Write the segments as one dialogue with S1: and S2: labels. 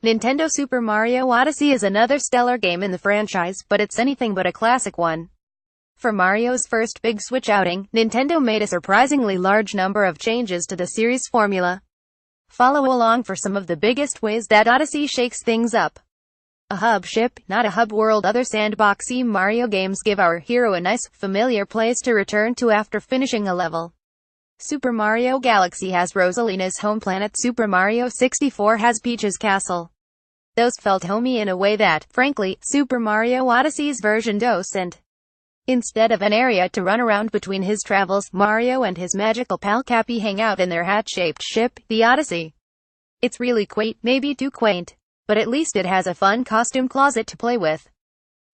S1: Nintendo Super Mario Odyssey is another stellar game in the franchise, but it's anything but a classic one. For Mario's first big Switch outing, Nintendo made a surprisingly large number of changes to the series' formula. Follow along for some of the biggest ways that Odyssey shakes things up. A hub ship, not a hub world. Other sandboxy Mario games give our hero a nice, familiar place to return to after finishing a level. Super Mario Galaxy has Rosalina's home planet. Super Mario 64 has Peach's castle. Those felt homey in a way that, frankly, Super Mario Odyssey's version doesn't. Instead of an area to run around between his travels, Mario and his magical pal Cappy hang out in their hat-shaped ship, the Odyssey. It's really quaint, maybe too quaint, but at least it has a fun costume closet to play with.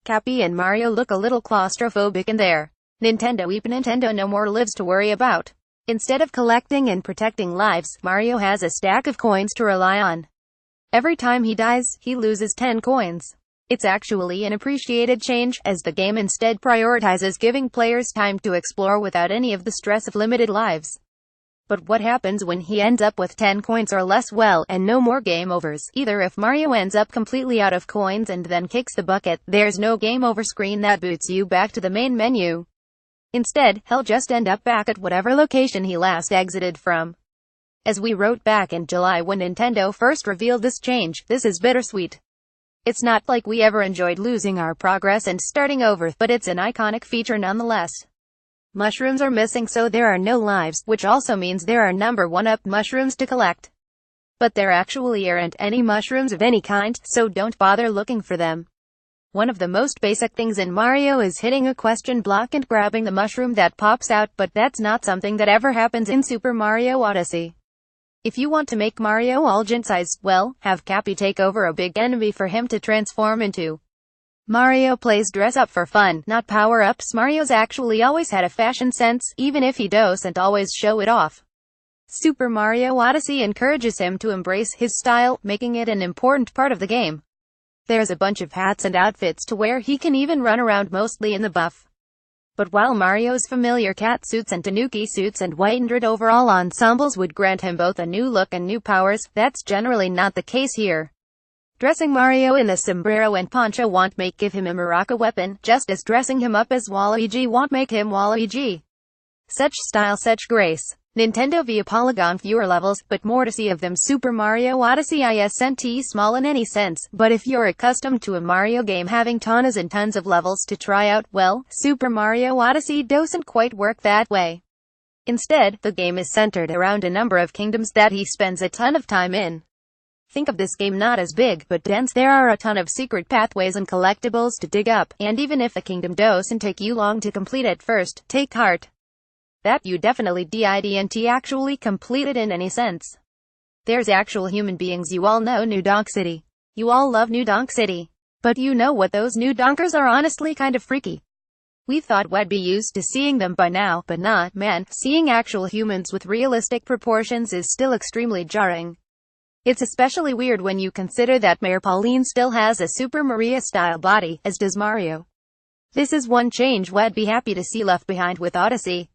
S1: Cappy and Mario look a little claustrophobic in there. Nintendo no more lives to worry about. Instead of collecting and protecting lives, Mario has a stack of coins to rely on. Every time he dies, he loses 10 coins. It's actually an appreciated change, as the game instead prioritizes giving players time to explore without any of the stress of limited lives. But what happens when he ends up with 10 coins or less? Well, and no more game overs. Either if Mario ends up completely out of coins and then kicks the bucket, there's no game over screen that boots you back to the main menu. Instead, he'll just end up back at whatever location he last exited from. As we wrote back in July when Nintendo first revealed this change, this is bittersweet. It's not like we ever enjoyed losing our progress and starting over, but it's an iconic feature nonetheless. Mushrooms are missing, so there are no lives, which also means there are number 1-up mushrooms to collect. But there actually aren't any mushrooms of any kind, so don't bother looking for them. One of the most basic things in Mario is hitting a question block and grabbing the mushroom that pops out, but that's not something that ever happens in Super Mario Odyssey. If you want to make Mario all giant-sized, well, have Cappy take over a big enemy for him to transform into. Mario plays dress-up for fun, not power-ups. Mario's actually always had a fashion sense, even if he doesn't always show it off. Super Mario Odyssey encourages him to embrace his style, making it an important part of the game. There's a bunch of hats and outfits to wear. He can even run around mostly in the buff. But while Mario's familiar cat suits and tanuki suits and white-and-red overall ensembles would grant him both a new look and new powers, that's generally not the case here. Dressing Mario in a sombrero and poncho won't give him a maraca weapon, just as dressing him up as Waluigi won't make him Waluigi. Such style, such grace. Nintendo via Polygon. Fewer levels, but more to see of them. Super Mario Odyssey isn't small in any sense, but if you're accustomed to a Mario game having tons and tons of levels to try out, well, Super Mario Odyssey doesn't quite work that way. Instead, the game is centered around a number of kingdoms that he spends a ton of time in. Think of this game not as big, but dense. There are a ton of secret pathways and collectibles to dig up, and even if a kingdom doesn't take you long to complete at first, take heart. That you definitely didn't actually complete it in any sense. There's actual human beings. You all know New Donk City. You all love New Donk City. But you know what, those New Donkers are honestly kind of freaky. We thought we'd be used to seeing them by now, but not, man. Seeing actual humans with realistic proportions is still extremely jarring. It's especially weird when you consider that Mayor Pauline still has a Super Maria-style body, as does Mario. This is one change we'd be happy to see left behind with Odyssey.